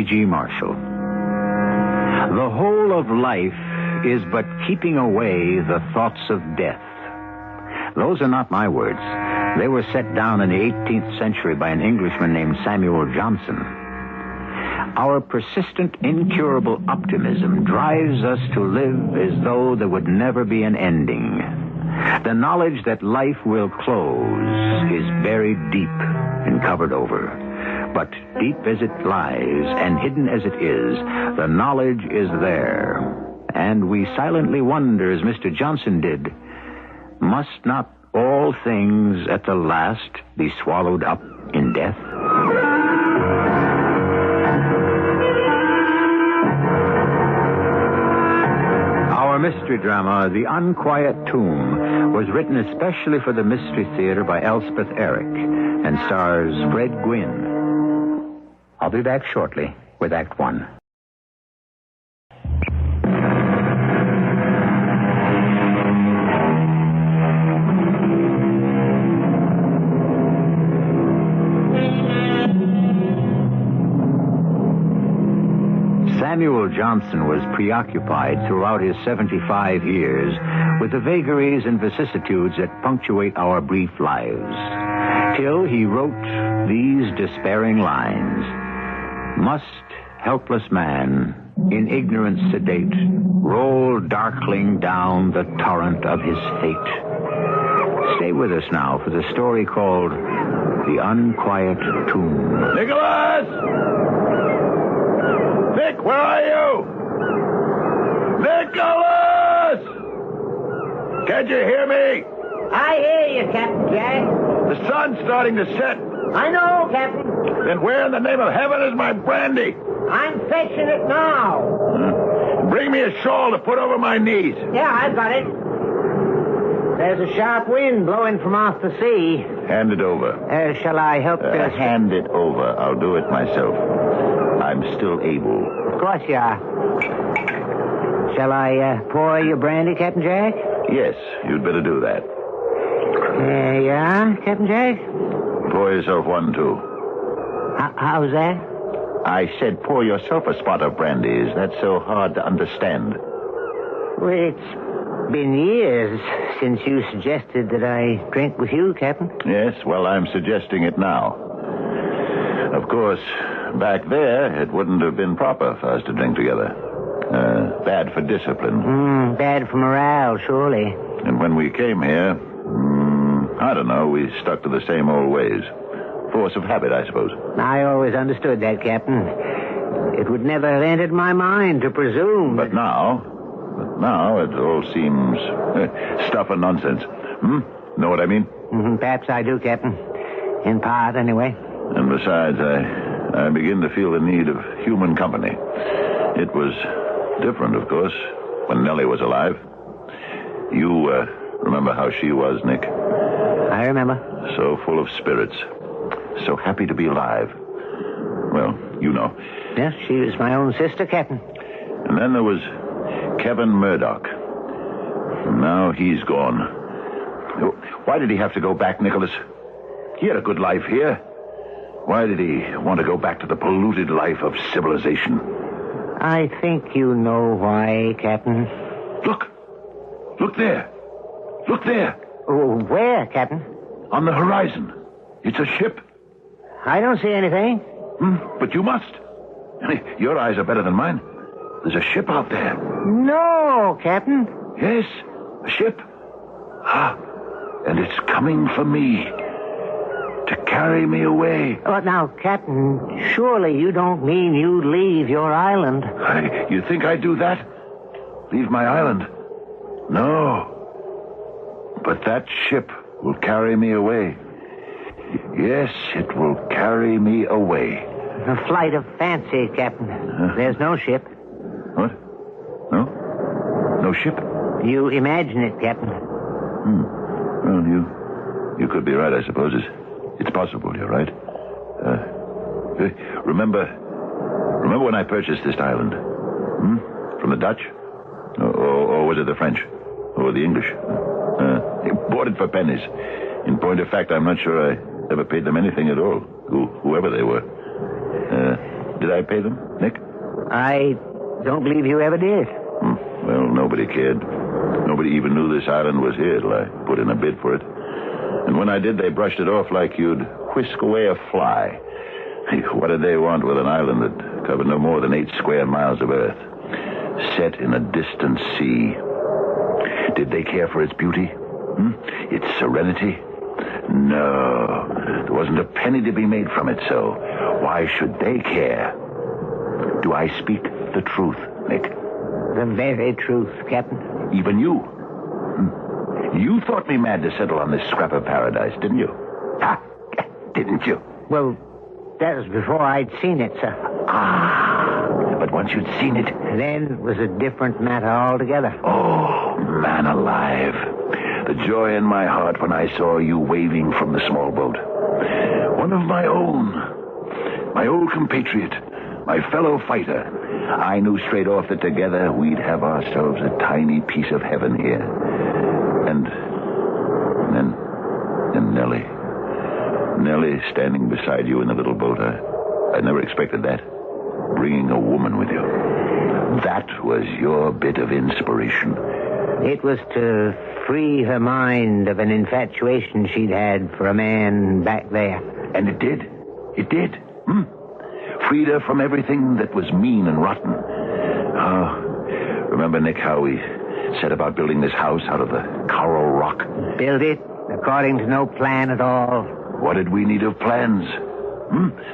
C.G. Marshall. The whole of life is but keeping away the thoughts of death. Those are not my words. They were set down in the 18th century by an Englishman named Samuel Johnson. Our persistent, incurable optimism drives us to live as though there would never be an ending. The knowledge that life will close is buried deep and covered over. But deep as it lies and hidden as it is, the knowledge is there. And we silently wonder, as Mr. Johnson did, must not all things at the last be swallowed up in death? Our mystery drama, The Unquiet Tomb, was written especially for the Mystery Theater by Elspeth Eric and stars Fred Gwynne. I'll be back shortly with Act One. Samuel Johnson was preoccupied throughout his 75 years with the vagaries and vicissitudes that punctuate our brief lives, till he wrote these despairing lines. Must helpless man, in ignorance sedate, roll darkling down the torrent of his fate? Stay with us now for the story called The Unquiet Tomb. Nicholas! Nick, where are you? Nicholas! Can't you hear me? I hear you, Captain Jack. The sun's starting to set. I know, Captain. Then where in the name of heaven is my brandy? I'm fetching it now. Bring me a shawl to put over my knees. Yeah, I've got it. There's a sharp wind blowing from off the sea. Hand it over. Shall I help you? Hand it over. I'll do it myself. I'm still able. Of course you are. Shall I pour your brandy, Captain Jack? Yes, you'd better do that. There you are, Captain Jack. Pour yourself one, too. How's that? I said pour yourself a spot of brandy. Is that so hard to understand? Well, it's been years since you suggested that I drink with you, Captain. Yes, well, I'm suggesting it now. Of course, back there, it wouldn't have been proper for us to drink together. Bad for discipline. Bad for morale, surely. And when we came here, I don't know, we stuck to the same old ways. Force of habit, I suppose. I always understood that, Captain. It would never have entered my mind to presume. But now it all seems stuff and nonsense. Know what I mean? Perhaps I do, Captain. In part, anyway. And besides, I begin to feel the need of human company. It was different, of course, when Nellie was alive. You remember how she was, Nick? I remember. So full of spirits. So happy to be alive. Well, you know. Yes, she was my own sister, Captain. And then there was Kevin Murdoch. And now he's gone. Why did he have to go back, Nicholas? He had a good life here. Why did he want to go back to the polluted life of civilization? I think you know why, Captain. Look. Look there. Look there. Oh, where, Captain? On the horizon. It's a ship. I don't see anything. But you must. Your eyes are better than mine. There's a ship out there. No, Captain. Yes, a ship. And it's coming for me. To carry me away. Oh, now, Captain, surely you don't mean you'd leave your island. You think I'd do that? Leave my island? No. But that ship will carry me away. Yes, it will carry me away. A flight of fancy, Captain. There's no ship. What? No? No ship? You imagine it, Captain. Well, you could be right, I suppose. It's possible, you're right. Remember when I purchased this island? From the Dutch? Or was it the French? Or the English? Bought it for pennies. In point of fact, I'm not sure I ever paid them anything at all. Whoever they were. Did I pay them, Nick? I don't believe you ever did. Well, nobody cared. Nobody even knew this island was here till I put in a bid for it. And when I did, they brushed it off like you'd whisk away a fly. What did they want with an island that covered no more than 8 square miles of earth, set in a distant sea? Did they care for its beauty? Its serenity? No. There wasn't a penny to be made from it, so why should they care? Do I speak the truth, Nick? The very truth, Captain. Even you? You thought me mad to settle on this scrap of paradise, didn't you? Ha! Didn't you? Well, that was before I'd seen it, sir. But once you'd seen it... Then it was a different matter altogether. Oh, man alive. The joy in my heart when I saw you waving from the small boat. One of my own. My old compatriot. My fellow fighter. I knew straight off that together we'd have ourselves a tiny piece of heaven here. And Nellie. Nellie standing beside you in the little boat. I never expected that. Bringing a woman with you. That was your bit of inspiration. It was to free her mind of an infatuation she'd had for a man back there. And it did. It did. Freed her from everything that was mean and rotten. Remember, Nick, how we set about building this house out of the coral rock? Build it according to no plan at all. What did we need of plans?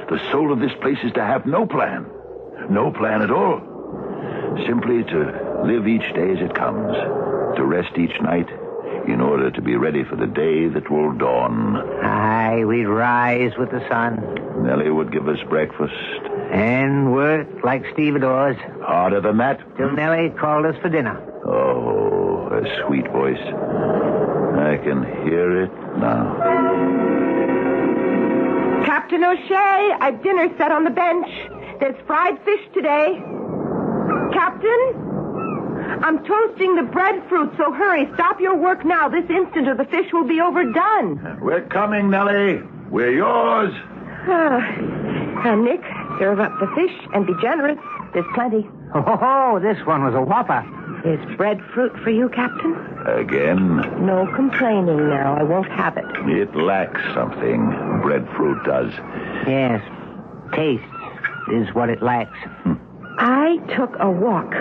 The soul of this place is to have no plan. No plan at all. Simply to live each day as it comes. To rest each night in order to be ready for the day that will dawn. Aye, we'd rise with the sun. Nellie would give us breakfast. And work like stevedores. Harder than that. Till Nellie called us for dinner. Oh, a sweet voice. I can hear it now. Captain O'Shea, I've dinner set on the bench. There's fried fish today. Captain? I'm toasting the breadfruit, so hurry. Stop your work now, this instant, or the fish will be overdone. We're coming, Nellie. We're yours. Nick, serve up the fish and be generous. There's plenty. Oh, this one was a whopper. There's breadfruit for you, Captain. Again? No complaining now. I won't have it. It lacks something. Breadfruit does. Yes. Taste is what it lacks. I took a walk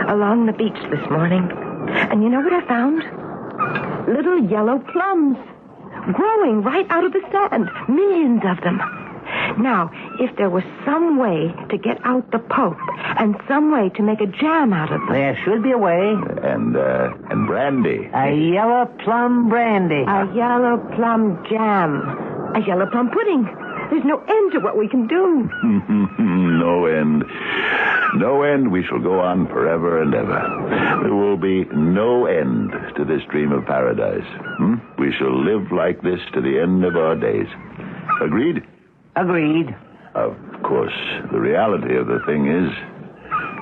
along the beach this morning. And you know what I found? Little yellow plums. Growing right out of the sand. Millions of them. Now, if there was some way to get out the pulp and some way to make a jam out of them. There should be a way. And brandy. A yellow plum brandy. A yellow plum jam. A yellow plum pudding. There's no end to what we can do. No end. No end. We shall go on forever and ever. There will be no end to this dream of paradise. We shall live like this to the end of our days. Agreed? Agreed. Of course, the reality of the thing is,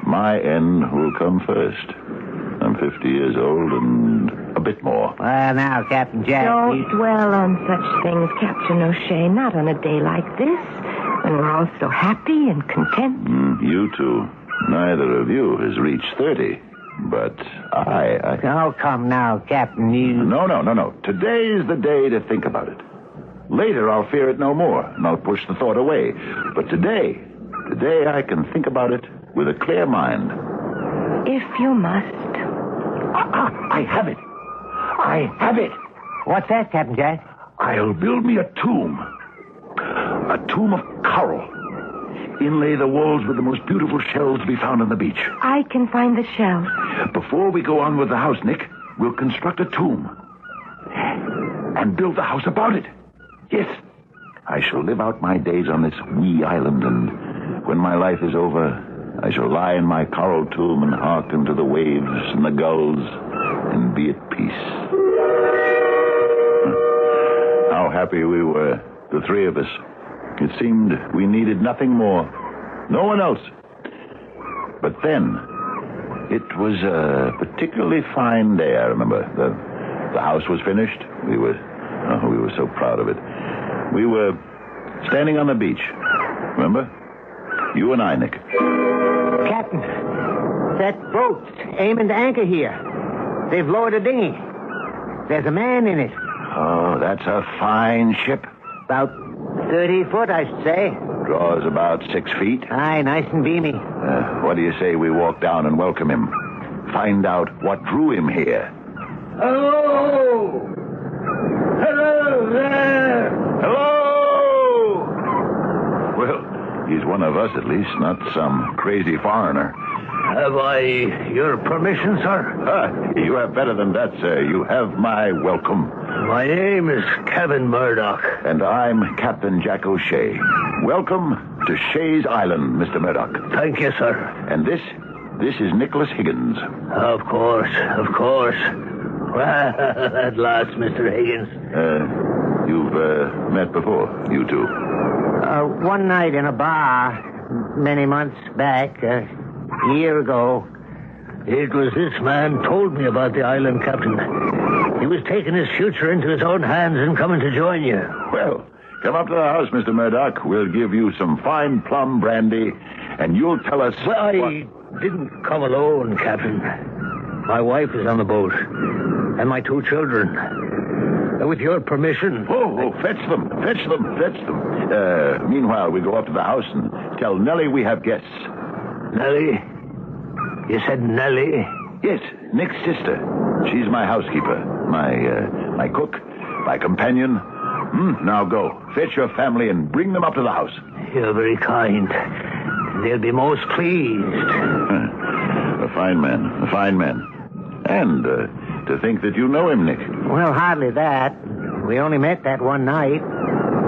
my end will come first. I'm 50 years old and a bit more. Well, now, Captain Jack... Don't dwell on such things, Captain O'Shea. Not on a day like this, when we're all so happy and content. You two. Neither of you has reached 30. But I... Oh, come now, Captain, you... No. Today's the day to think about it. Later, I'll fear it no more, and I'll push the thought away. But today I can think about it with a clear mind. If you must. I have it. I have it. What's that, Captain Jack? I'll build me a tomb. A tomb of coral. Inlay the walls with the most beautiful shells to be found on the beach. I can find the shells. Before we go on with the house, Nick, we'll construct a tomb. And build the house about it. Yes, I shall live out my days on this wee island, and when my life is over, I shall lie in my coral tomb and hearken to the waves and the gulls and be at peace. How happy we were, the three of us. It seemed we needed nothing more. No one else. But then, it was a particularly fine day, I remember. The house was finished. We were so proud of it. We were standing on the beach, remember? You and I, Nick. Captain, that boat's aiming to anchor here. They've lowered a dinghy. There's a man in it. Oh, that's a fine ship. About 30 foot, I should say. Draws about 6 feet. Aye, nice and beamy. What do you say we walk down and welcome him? Find out what drew him here. Hello! Hello there! Hello! Well, he's one of us at least, not some crazy foreigner. Have I your permission, sir? You have better than that, sir. You have my welcome. My name is Kevin Murdoch. And I'm Captain Jack O'Shea. Welcome to Shea's Island, Mr. Murdoch. Thank you, sir. And this is Nicholas Higgins. Of course. Well, at last, Mr. Higgins. You've met before, you two. One night in a bar, many months back, a year ago. It was this man told me about the island, Captain. He was taking his future into his own hands and coming to join you. Well, come up to the house, Mr. Murdoch. We'll give you some fine plum brandy, and you'll tell us... Well, I didn't come alone, Captain. My wife is on the boat, and my 2 children. With your permission... Oh, fetch them. Meanwhile, we go up to the house and tell Nellie we have guests. Nellie? You said Nellie? Yes, Nick's sister. She's my housekeeper, my cook, my companion. Now go. Fetch your family and bring them up to the house. You're very kind. They'll be most pleased. A fine man. And to think that you know him, Nick. Well, hardly that. We only met that one night.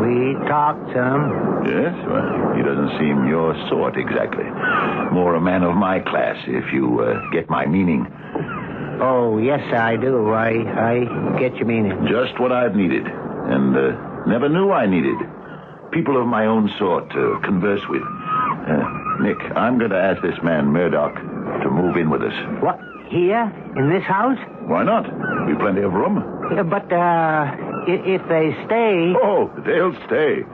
We talked some. Yes? Well, he doesn't seem your sort exactly. More a man of my class, if you get my meaning. Oh, yes, I do. I get your meaning. Just what I've needed. And never knew I needed. People of my own sort to converse with. Nick, I'm going to ask this man, Murdoch, to move in with us. What? Here? In this house? Why not? We've plenty of room. But, if they stay... Oh, they'll stay.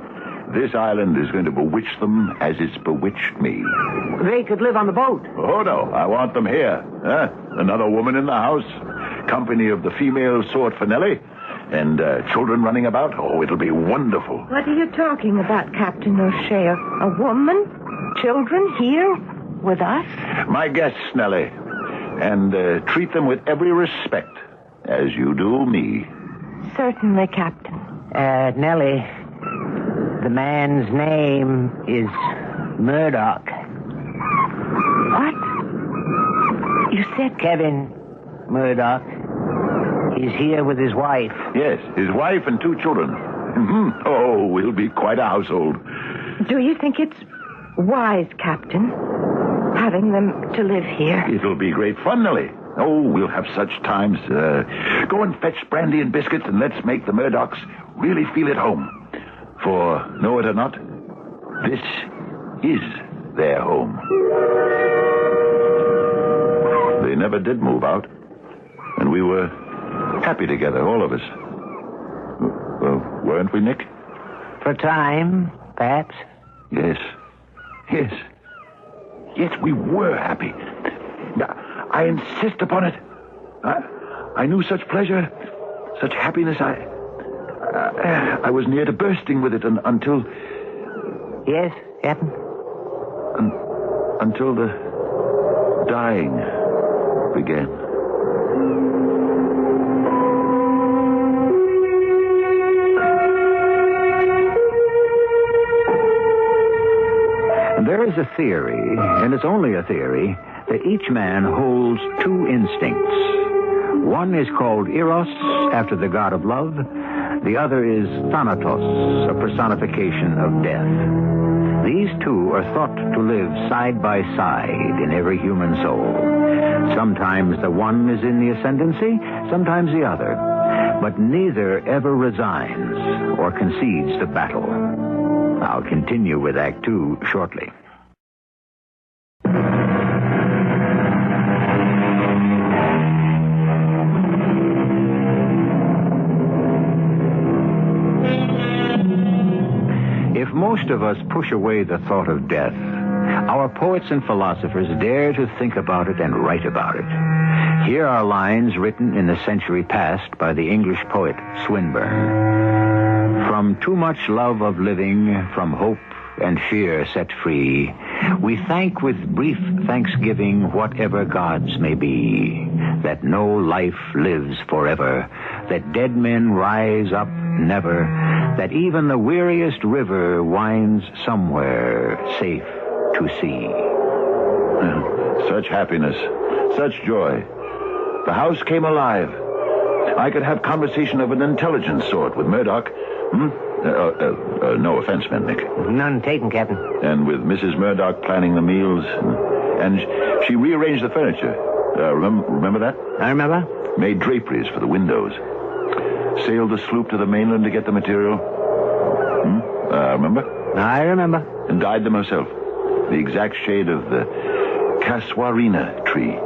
This island is going to bewitch them as it's bewitched me. They could live on the boat. Oh, no. I want them here. Another woman in the house. Company of the female sort for Nellie. And children running about. Oh, it'll be wonderful. What are you talking about, Captain O'Shea? A woman? Children here? With us? My guests, Nellie. And treat them with every respect, as you do me. Certainly, Captain. Nellie, the man's name is Murdoch. What? You said... Kevin Murdoch. He's here with his wife. Yes, his wife and 2 children. Oh, we'll be quite a household. Do you think it's wise, Captain, having them to live here? It'll be great fun, Nellie. Oh, we'll have such times. Go and fetch brandy and biscuits, and let's make the Murdochs really feel at home. For, know it or not, this is their home. They never did move out. And we were happy together, all of us. Well, weren't we, Nick? For time, perhaps. Yes, we were happy. I insist upon it. I knew such pleasure, such happiness. I was near to bursting with it until... Yes, Captain? Until the dying began. There is a theory, and it's only a theory, that each man holds 2 instincts. One is called Eros, after the god of love. The other is Thanatos, a personification of death. These 2 are thought to live side by side in every human soul. Sometimes the one is in the ascendancy, sometimes the other. But neither ever resigns or concedes the battle. I'll continue with Act 2 shortly. If most of us push away the thought of death, Our poets and philosophers dare to think about it and write about it. Here are lines written in the century past by the English poet Swinburne. From too much love of living, from hope and fear set free, we thank with brief thanksgiving whatever gods may be, that no life lives forever, that dead men rise up never, that even the weariest river winds somewhere safe to sea. Such happiness, such joy. The house came alive. I could have conversation of an intelligent sort with Murdoch. No offense meant, Nick. None taken, Captain. And with Mrs. Murdoch planning the meals. And she rearranged the furniture. Remember that? I remember. Made draperies for the windows. Sailed the sloop to the mainland to get the material. Remember? I remember. And dyed them herself. The exact shade of the casuarina tree.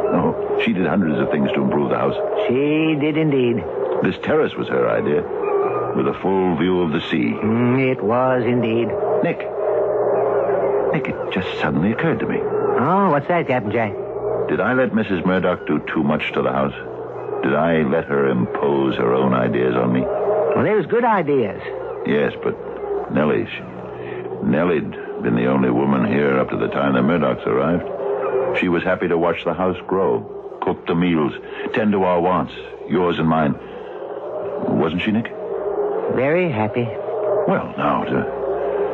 Oh, she did hundreds of things to improve the house. She did indeed. This terrace was her idea, with a full view of the sea. It was indeed. Nick, it just suddenly occurred to me. Oh, what's that, Captain Jack? Did I let Mrs. Murdoch do too much to the house? Did I let her impose her own ideas on me? Well, they was good ideas. Yes, but Nellie'd been the only woman here up to the time the Murdochs arrived. She was happy to watch the house grow, cook the meals, tend to our wants, yours and mine. Wasn't she, Nick? Very happy. Well, now,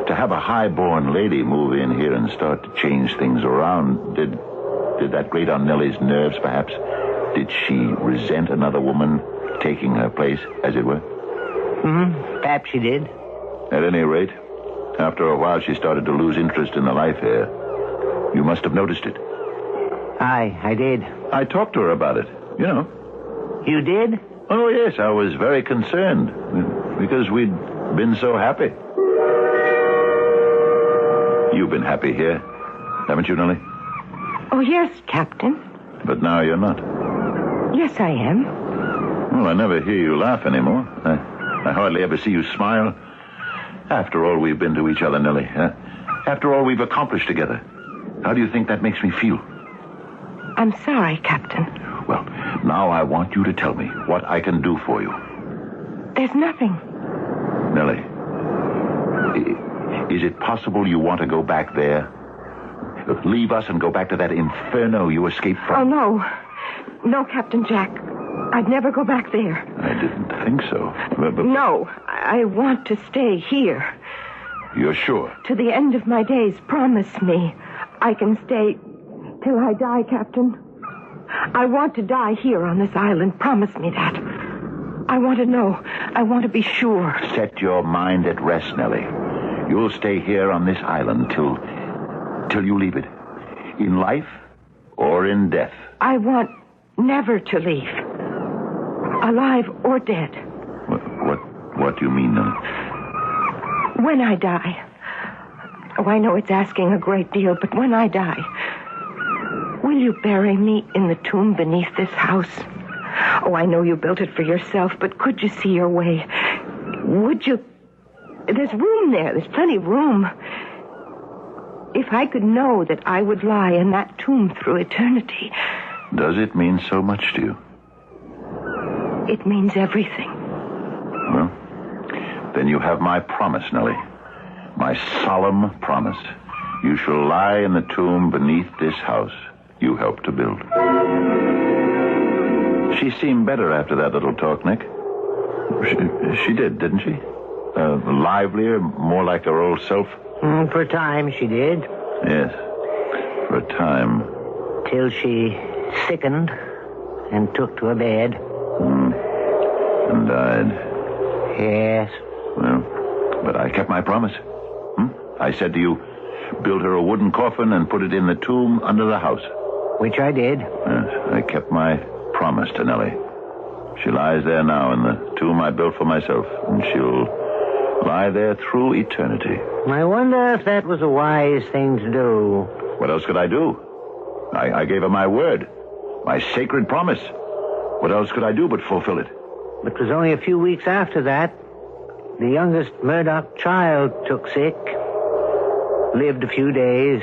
to have a high-born lady move in here and start to change things around, did that grate on Nellie's nerves, perhaps? Did she resent another woman taking her place, as it were? Perhaps she did. At any rate, after a while she started to lose interest in the life here. You must have noticed it. I did. I talked to her about it, you know. You did? Oh, yes, I was very concerned, because we'd been so happy. You've been happy here, haven't you, Nellie? Oh, yes, Captain. But now you're not. Yes, I am. Well, I never hear you laugh anymore. I hardly ever see you smile. After all we've been to each other, Nellie. After all we've accomplished together. How do you think that makes me feel? I'm sorry, Captain. Well, now I want you to tell me what I can do for you. There's nothing. Nellie, is it possible you want to go back there? Leave us and go back to that inferno you escaped from? Oh, no. No, Captain Jack. I'd never go back there. I didn't think so. But... No, I want to stay here. You're sure? To the end of my days, promise me. I can stay till I die, Captain. I want to die here on this island. Promise me that. I want to know. I want to be sure. Set your mind at rest, Nellie. You'll stay here on this island till you leave it. In life or in death. I want never to leave. Alive or dead. What do you mean, Nellie? When I die. Oh, I know it's asking a great deal, but when I die, will you bury me in the tomb beneath this house? Oh, I know you built it for yourself, but could you see your way? Would you? There's room there. There's plenty of room. If I could know that I would lie in that tomb through eternity. Does it mean so much to you? It means everything. Well, then you have my promise, Nellie. My solemn promise. You shall lie in the tomb beneath this house you helped to build. She seemed better after that little talk, Nick. She did, didn't she? Livelier, more like her old self. For a time, she did. Yes, for a time. Till she sickened and took to her bed. And died. Yes. Well, but I kept my promise. I said to you, build her a wooden coffin and put it in the tomb under the house. Which I did. Yes, I kept my promise to Nellie. She lies there now in the tomb I built for myself, and she'll lie there through eternity. I wonder if that was a wise thing to do. What else could I do? I gave her my word, my sacred promise. What else could I do but fulfill it? It was only a few weeks after that. The youngest Murdoch child took sick. Lived a few days,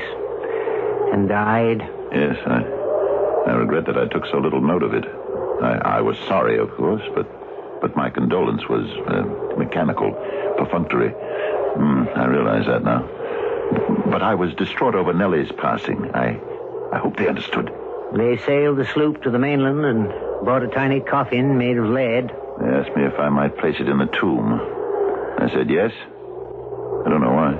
and died? Yes, I regret that I took so little note of it. I was sorry, of course, but my condolence was mechanical, perfunctory. I realize that now. But I was distraught over Nellie's passing. I hope they understood. They sailed the sloop to the mainland and brought a tiny coffin made of lead. They asked me if I might place it in the tomb. I said yes. I don't know why.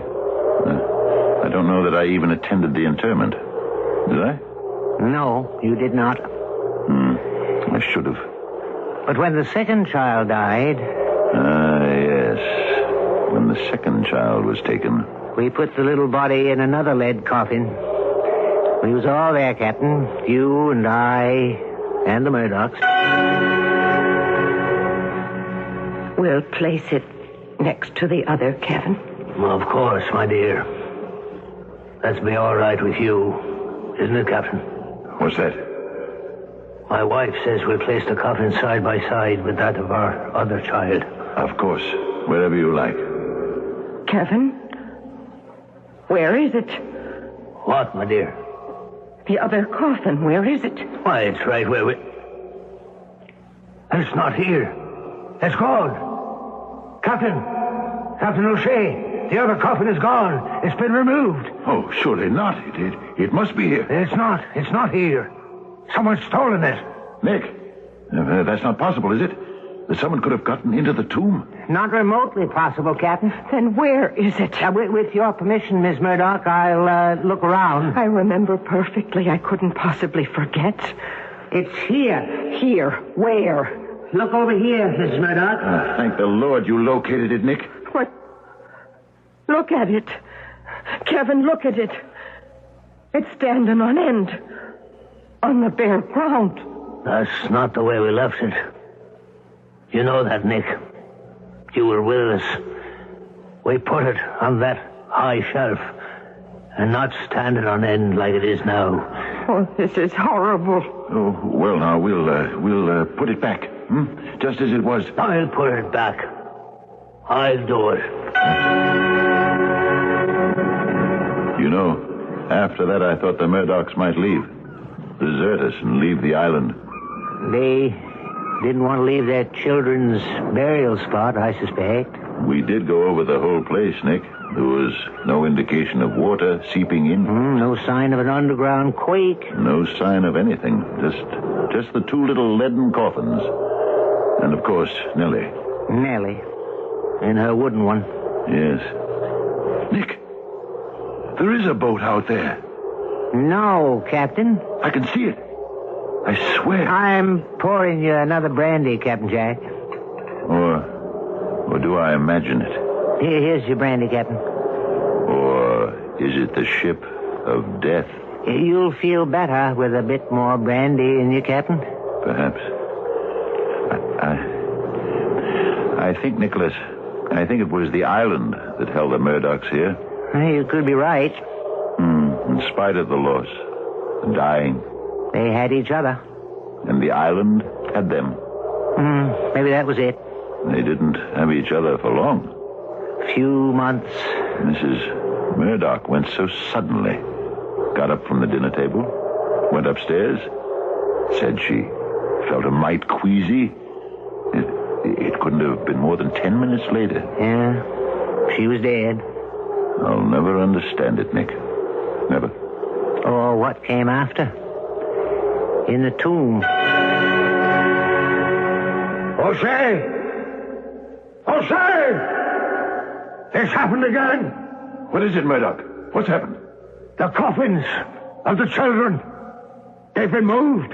I don't know that I even attended the interment. Did I? No, you did not. I should have. But when the second child died... Yes. When the second child was taken... We put the little body in another lead coffin. We was all there, Captain. You and I and the Murdochs. We'll place it next to the other, Kevin. Of course, my dear. That's be all right with you, isn't it, Captain? What's that? My wife says we'll place the coffin side by side with that of our other child. Of course. Wherever you like. Kevin? Where is it? What, my dear? The other coffin, where is it? Why, it's right where we... It's not here. It's gone. Captain O'Shea, the other coffin is gone. It's been removed. Oh, surely not. It must be here. It's not here. Someone's stolen it. Nick, that's not possible, is it? That someone could have gotten into the tomb? Not remotely possible, Captain. Then where is it? With your permission, Miss Murdoch, I'll look around. I remember perfectly. I couldn't possibly forget. It's here. Here? Where? Look over here, Mrs. Murdoch. Thank the Lord you located it, Nick. What? Look at it. Kevin, look at it. It's standing on end. On the bare ground. That's not the way we left it. You know that, Nick. You were with us. We put it on that high shelf and not standing on end like it is now. Oh, this is horrible. Oh, well, now, we'll put it back. Just as it was. I'll put it back. I'll do it. You know, after that I thought the Murdochs might leave. Desert us and leave the island. They didn't want to leave their children's burial spot, I suspect. We did go over the whole place, Nick. There was no indication of water seeping in. No sign of an underground quake. No sign of anything. Just the two little leaden coffins. And, of course, Nellie. Nellie. And her wooden one. Yes. Nick, there is a boat out there. No, Captain. I can see it. I swear. I'm pouring you another brandy, Captain Jack. Or do I imagine it? Here's your brandy, Captain. Or is it the ship of death? You'll feel better with a bit more brandy in you, Captain. Perhaps. I think, Nicholas, it was the island that held the Murdochs here. You could be right. In spite of the loss, the dying. They had each other. And the island had them. Maybe that was it. They didn't have each other for long. Few months. Mrs. Murdoch went so suddenly. Got up from the dinner table, went upstairs, said she felt a mite queasy. It couldn't have been more than 10 minutes later. Yeah, she was dead. I'll never understand it, Nick. Never. Or what came after. In the tomb. O'Shea! It's happened again. What is it, Murdoch? What's happened? The coffins of the children. They've been moved.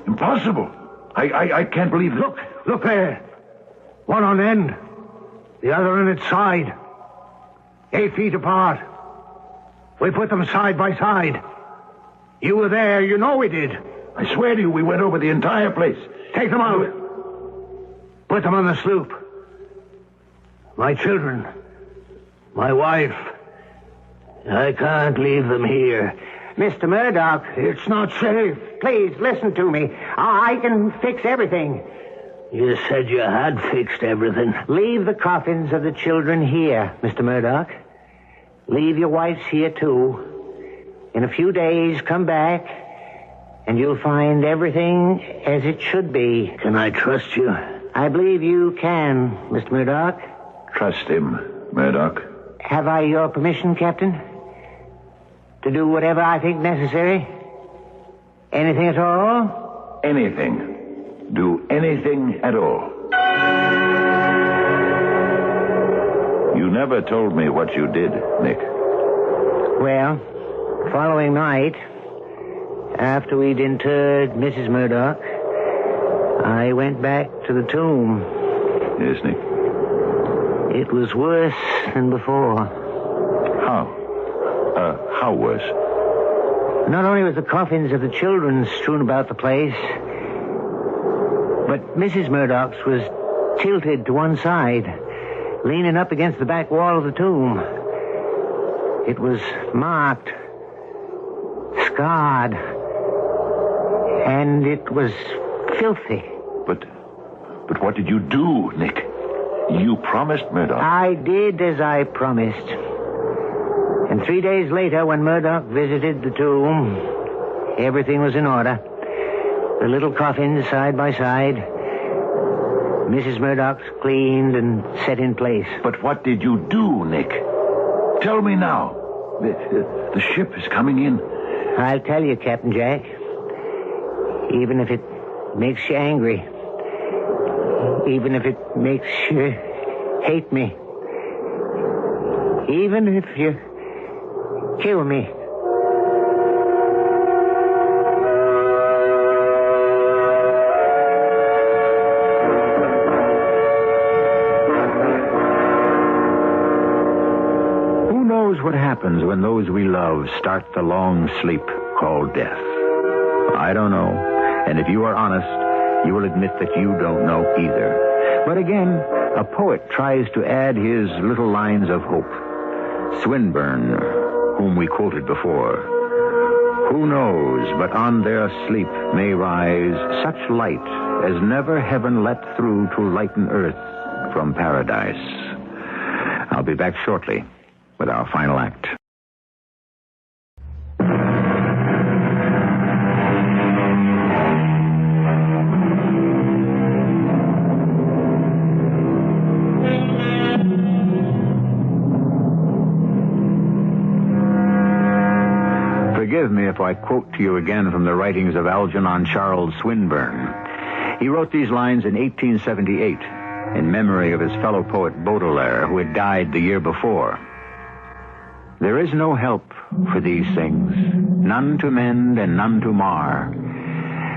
Impossible. I can't believe it. Look there. One on end. The other on its side. 8 feet apart. We put them side by side. You were there. You know we did. I swear to you, we went over the entire place. Take them out. Put them on the sloop. My children. My wife. I can't leave them here. Mr. Murdoch. It's not safe. Please, listen to me. I can fix everything. You said you had fixed everything. Leave the coffins of the children here, Mr. Murdoch. Leave your wife's here, too. In a few days, come back, and you'll find everything as it should be. Can I trust you? I believe you can, Mr. Murdoch. Trust him, Murdoch. Have I your permission, Captain? To do whatever I think necessary? Anything at all? Anything. Do anything at all. You never told me what you did, Nick. Well, following night, after we'd interred Mrs. Murdoch, I went back to the tomb. Yes, Nick. It was worse than before. How worse? Not only was the coffins of the children strewn about the place, but Mrs. Murdoch's was tilted to one side, leaning up against the back wall of the tomb. It was marked, scarred, and it was filthy. But what did you do, Nick? You promised Murdoch. I did as I promised. And 3 days later, when Murdoch visited the tomb, everything was in order. The little coffins side by side. Mrs. Murdoch's cleaned and set in place. But what did you do, Nick? Tell me now. The ship is coming in. I'll tell you, Captain Jack. Even if it makes you angry. Even if it makes you hate me. Even if you kill me. Who knows what happens when those we love start the long sleep called death? I don't know. And if you are honest, you will admit that you don't know either. But again, a poet tries to add his little lines of hope. Swinburne, whom we quoted before. Who knows but on their sleep may rise such light as never heaven let through to lighten earth from paradise. I'll be back shortly with our final act. Forgive me if I quote to you again from the writings of Algernon Charles Swinburne. He wrote these lines in 1878 in memory of his fellow poet Baudelaire, who had died the year before. There is no help for these things, none to mend and none to mar.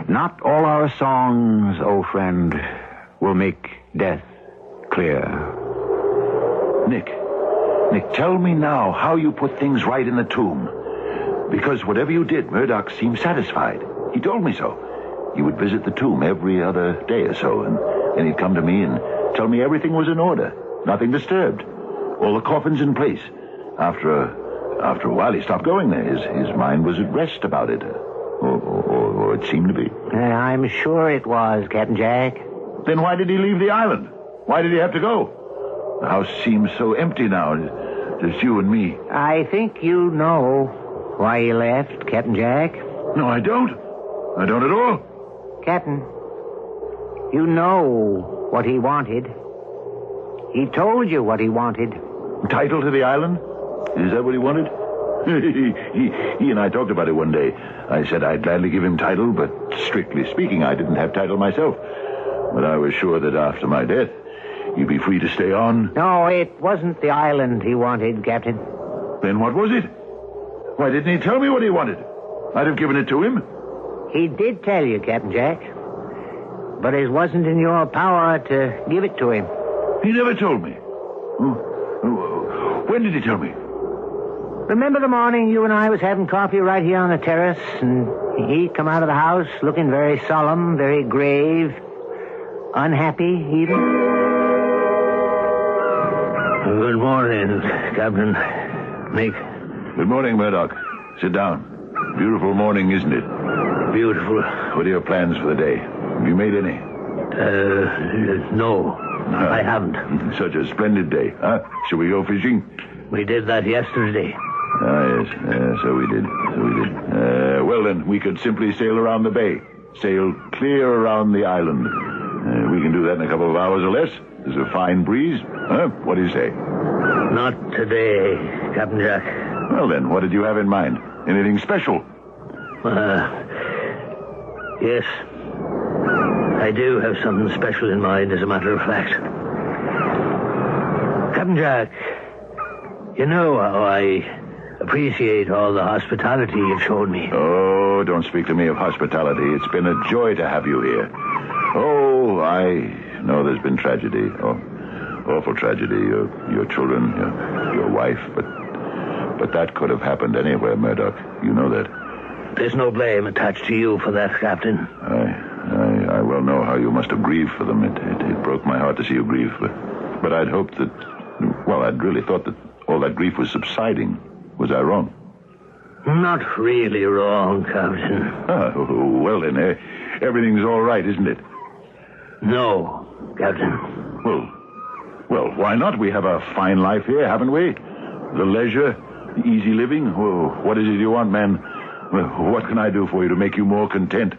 Not all our songs, O friend, will make death clear. Nick, tell me now how you put things right in the tomb. Because whatever you did, Murdoch seemed satisfied. He told me so. He would visit the tomb every other day or so, and then he'd come to me and tell me everything was in order, nothing disturbed, all the coffins in place. After a while, he stopped going there. His mind was at rest about it, or it seemed to be. I'm sure it was, Captain Jack. Then why did he leave the island? Why did he have to go? The house seems so empty now, just you and me. I think you know why he left, Captain Jack. No, I don't. I don't at all. Captain, you know what he wanted. He told you what he wanted. Title to the island? Is that what he wanted? He and I talked about it one day. I said I'd gladly give him title, but strictly speaking, I didn't have title myself. But I was sure that after my death, he'd be free to stay on. No, it wasn't the island he wanted, Captain. Then what was it? Why didn't he tell me what he wanted? I'd have given it to him. He did tell you, Captain Jack. But it wasn't in your power to give it to him. He never told me. When did he tell me? Remember the morning you and I was having coffee right here on the terrace, and he come out of the house looking very solemn, very grave, unhappy even? Good morning, Captain. Nick. Good morning, Murdoch. Sit down. Beautiful morning, isn't it? Beautiful. What are your plans for the day? Have you made any? No. I haven't. Such a splendid day, huh? Shall we go fishing? We did that yesterday. Yes, so we did. Well, then, we could simply sail around the bay. Sail clear around the island. We can do that in a couple of hours or less. There's a fine breeze. What do you say? Not today, Captain Jack. Well, then, what did you have in mind? Anything special? Yes. I do have something special in mind, as a matter of fact. Captain Jack, you know how I appreciate all the hospitality you've shown me. Oh, don't speak to me of hospitality. It's been a joy to have you here. Oh, I know there's been tragedy. Oh, awful tragedy. Your children, your wife, but that could have happened anywhere, Murdoch. You know that. There's no blame attached to you for that, Captain. I well know how you must have grieved for them. It broke my heart to see you grieve, but I'd hoped that... Well, I'd really thought that all that grief was subsiding. Was I wrong? Not really wrong, Captain. Well then, everything's all right, isn't it? No, Captain. Well, why not? We have a fine life here, haven't we? The leisure, the easy living. What is it you want, man? What can I do for you to make you more content?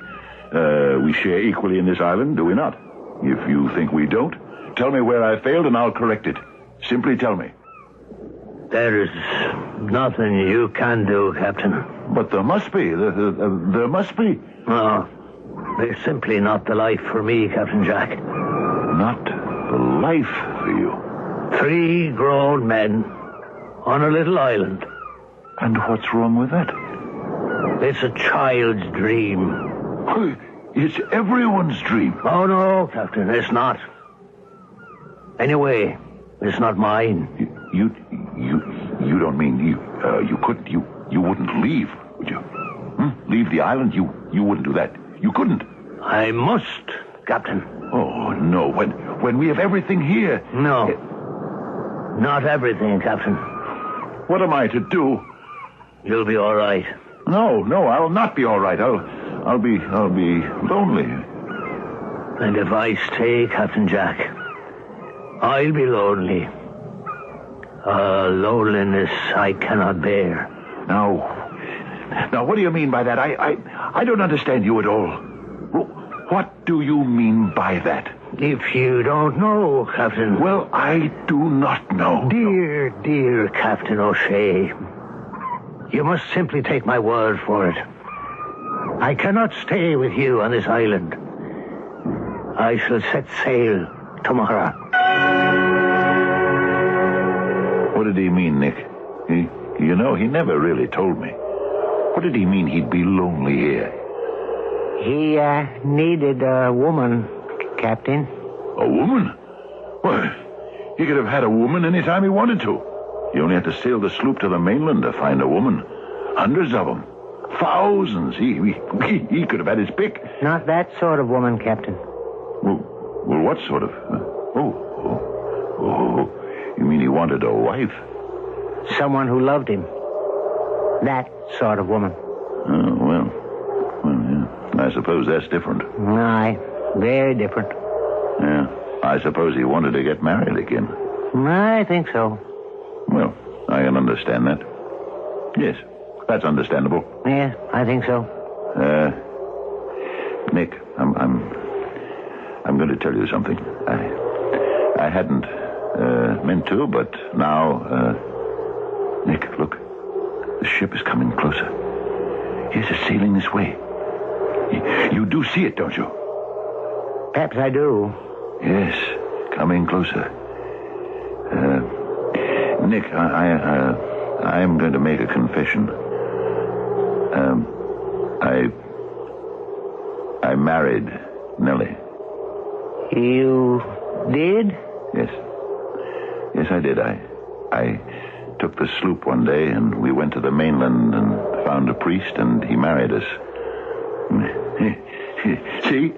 We share equally in this island, do we not? If you think we don't, tell me where I failed and I'll correct it. Simply tell me. There is nothing you can do, Captain. But there must be. There must be. No, it's simply not the life for me, Captain Jack. Not the life for you? 3 grown men on a little island. And what's wrong with that? It's a child's dream. It's everyone's dream. Oh, no, Captain, it's not. Anyway, it's not mine. You don't mean you wouldn't leave, would you? Leave the island? You wouldn't do that. You couldn't. I must, Captain. Oh, no. When we have everything here. No. Not everything, Captain. What am I to do? You'll be all right. No, I'll not be all right. I'll be lonely. And if I stay, Captain Jack, I'll be lonely. Loneliness I cannot bear. Now, what do you mean by that? I don't understand you at all. What do you mean by that? If you don't know, Captain... Well, I do not know. Dear Captain O'Shea, you must simply take my word for it. I cannot stay with you on this island. I shall set sail tomorrow. What did he mean, Nick? He never really told me. What did he mean he'd be lonely here? He needed a woman, Captain. A woman? Well, he could have had a woman any time he wanted to. He only had to sail the sloop to the mainland to find a woman. Hundreds of them. Thousands. He could have had his pick. Not that sort of woman, Captain. Well, what sort of... Oh, you mean he wanted a wife? Someone who loved him. That sort of woman. Oh, well, yeah. I suppose that's different. Aye, very different. Yeah, I suppose he wanted to get married again. I think so. Well, I can understand that. Yes, that's understandable. Yeah, I think so. Nick, I'm going to tell you something. I hadn't meant to, but now, Nick, look. The ship is coming closer. Yes, it's sailing this way. You do see it, don't you? Perhaps I do. Yes, coming closer. Nick, I am going to make a confession. I married Nellie. You did? Yes. Yes, I did. I took the sloop one day, and we went to the mainland and found a priest, and he married us. See?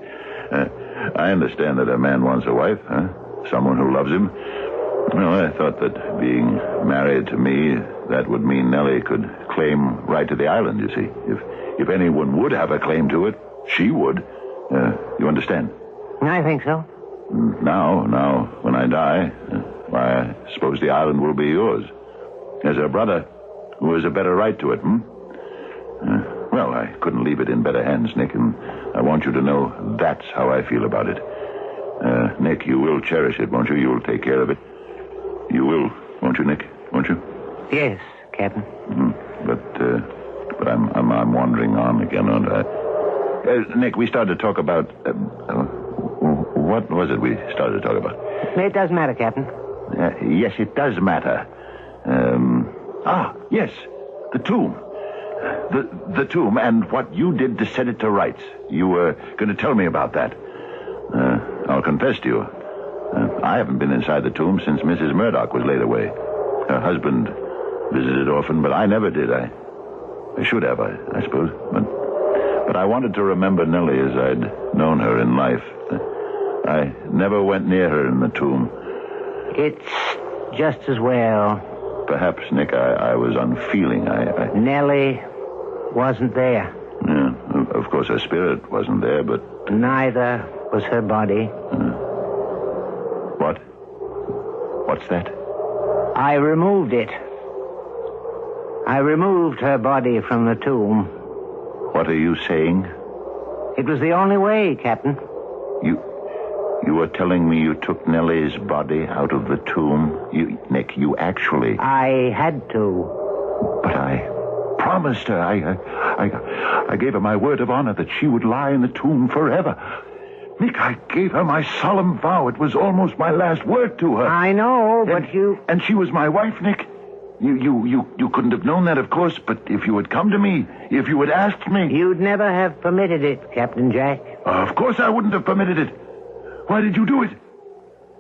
I understand that a man wants a wife, huh? Someone who loves him. No, I thought that being married to me, that would mean Nellie could claim right to the island, you see. If anyone would have a claim to it, she would. You understand? I think so. Now, when I die, I suppose the island will be yours. As a brother, Who has a better right to it, Well, I couldn't leave it in better hands, Nick, and I want you to know that's how I feel about it. Nick, you will cherish it, won't you? You will take care of it. You will, won't you, Nick? Won't you? Yes, Captain. But I'm wandering on again, aren't I? Nick, we started to talk about... what was it we started to talk about? It doesn't matter, Captain. Yes, it does matter. Yes, the tomb. The tomb and what you did to set it to rights. You were going to tell me about that. I'll confess to you. I haven't been inside the tomb since Mrs. Murdoch was laid away. Her husband visited often, but I never did. I should have, I suppose. But I wanted to remember Nellie as I'd known her in life. I never went near her in the tomb. It's just as well. Perhaps, Nick, I was unfeeling. Nellie wasn't there. Yeah, of course her spirit wasn't there, but... Neither was her body. What? What's that? I removed it. I removed her body from the tomb. What are you saying? It was the only way, Captain. You were telling me you took Nellie's body out of the tomb? Nick, you actually... I had to. But I promised her. I gave her my word of honor that she would lie in the tomb forever. Nick, I gave her my solemn vow. It was almost my last word to her. I know, but you... And she was my wife, Nick. You couldn't have known that, of course, but if you had come to me, if you had asked me... You'd never have permitted it, Captain Jack. Of course I wouldn't have permitted it. Why did you do it?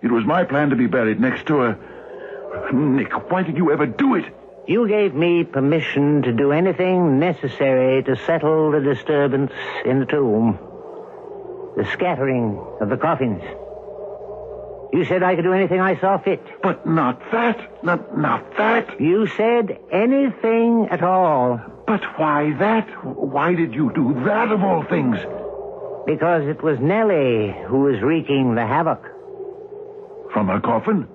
It was my plan to be buried next to her. Nick, why did you ever do it? You gave me permission to do anything necessary to settle the disturbance in the tomb. The scattering of the coffins. You said I could do anything I saw fit. But not that. Not that. You said anything at all. But why that? Why did you do that of all things? Because it was Nellie who was wreaking the havoc. From her coffin?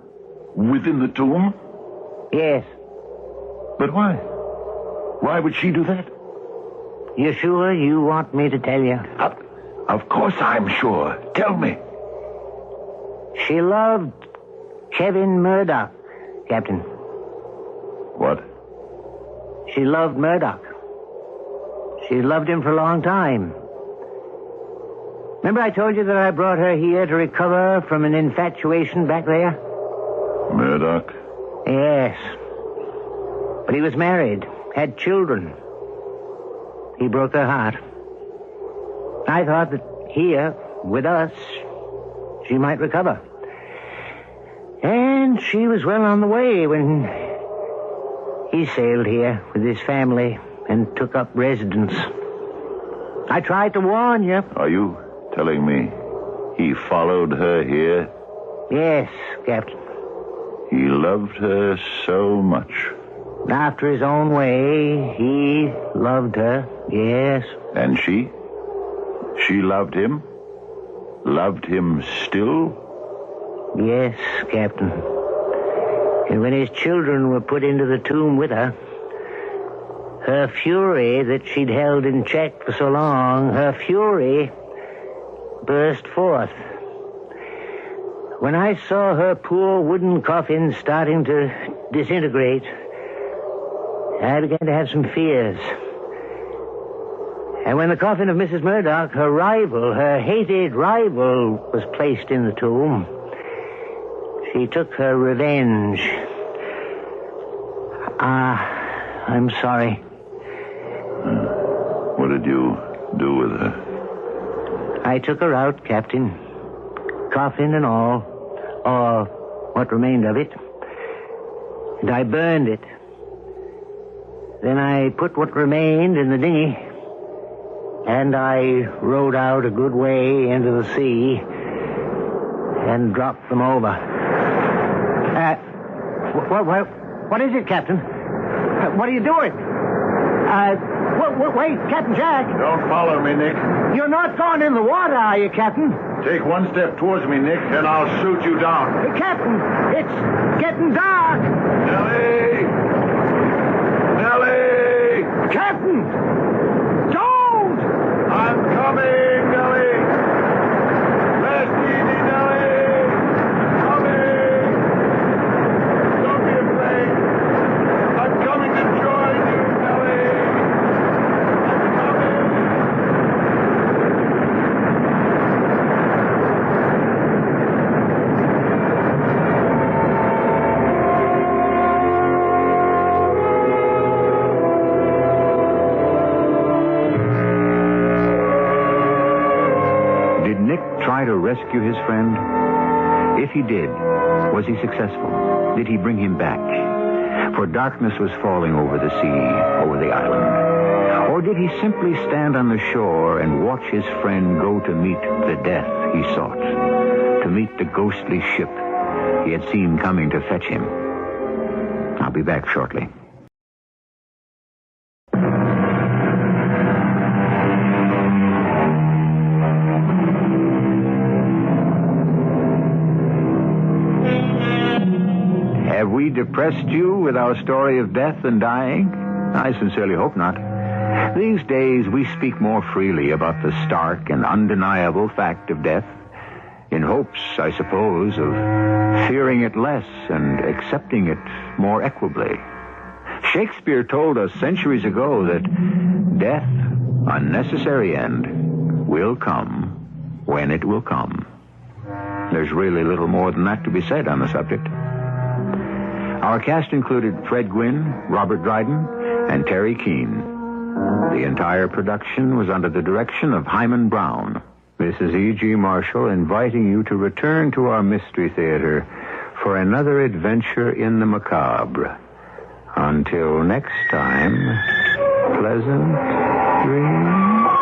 Within the tomb? Yes. But why? Why would she do that? You sure you want me to tell you? Of course I'm sure. Tell me. She loved Kevin Murdoch, Captain. What? She loved Murdoch. She loved him for a long time. Remember I told you that I brought her here to recover from an infatuation back there? Murdoch? Yes. But he was married, had children. He broke her heart. I thought that here, with us, she might recover. And she was well on the way when he sailed here with his family and took up residence. I tried to warn you. Are you telling me he followed her here? Yes, Captain. He loved her so much. After his own way, he loved her, yes. And she? She loved him? Loved him still? Yes, Captain. And when his children were put into the tomb with her, her fury that she'd held in check for so long, her fury burst forth. When I saw her poor wooden coffin starting to disintegrate, I began to have some fears. And when the coffin of Mrs. Murdoch, her rival, her hated rival, was placed in the tomb, she took her revenge. I'm sorry. What did you do with her? I took her out, Captain. Coffin and all. Or what remained of it. And I burned it. Then I put what remained in the dinghy. And I rowed out a good way into the sea and dropped them over. What is it, Captain? What are you doing? Wait, Captain Jack. Don't follow me, Nick. You're not going in the water, are you, Captain? Take one step towards me, Nick, and I'll shoot you down. Captain, it's getting dark. Nellie! Captain! Don't! I'm coming, Nellie! Rest easy, Nellie! Coming! Don't be afraid. I'm coming to join you, Nellie! I'm coming! Did Nick try to rescue his friend? If he did, was he successful? Did he bring him back? For darkness was falling over the sea, over the island. Or did he simply stand on the shore and watch his friend go to meet the death he sought, to meet the ghostly ship he had seen coming to fetch him? I'll be back shortly. Have we depressed you with our story of death and dying? I sincerely hope not. These days we speak more freely about the stark and undeniable fact of death, in hopes, I suppose, of fearing it less and accepting it more equably. Shakespeare told us centuries ago that death, a necessary end, will come when it will come. There's really little more than that to be said on the subject. Our cast included Fred Gwynne, Robert Dryden, and Terry Keane. The entire production was under the direction of Himan Brown. This is E.G. Marshall inviting you to return to our Mystery Theater for another adventure in the macabre. Until next time, pleasant dreams.